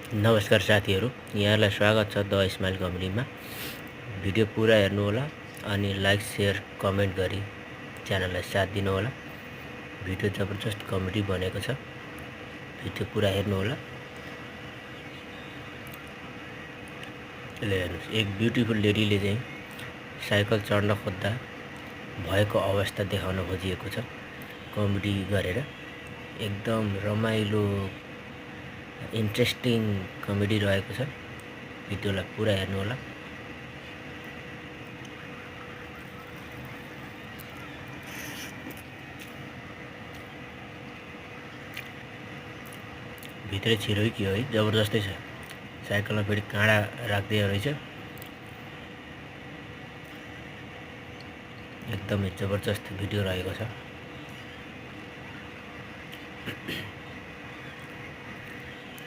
नमस्कार साथीहरू, यहाँलाई स्वागत छ द स्माइल कमेडीमा। भिडियो पुरा हेर्नुहोला अनि लाइक शेयर कमेन्ट गरी च्यानललाई साथ दिनुहोला। भिडियो जबरजस्त कमेडी बनेको छ, भिडियो पुरा हेर्नुहोला। हेर्नुहोस्, एक ब्युटिफुल लेडीले चाहिँ साइकल चढ्न खोज्दा भएको अवस्था देखाउन खोजिएको छ कमेडी गरेर। एकदम रमाइलो इन्ट्रेस्टिङ कमेडी रहेको छ। भिडियोलाई पुरा हेर्नुहोला। भित्रै छिरो कि हो है, जबरजस्तै छ। साइकलमा फेरि काँडा राख्दै रहेछ। एकदमै जबरजस्त भिडियो रहेको छ।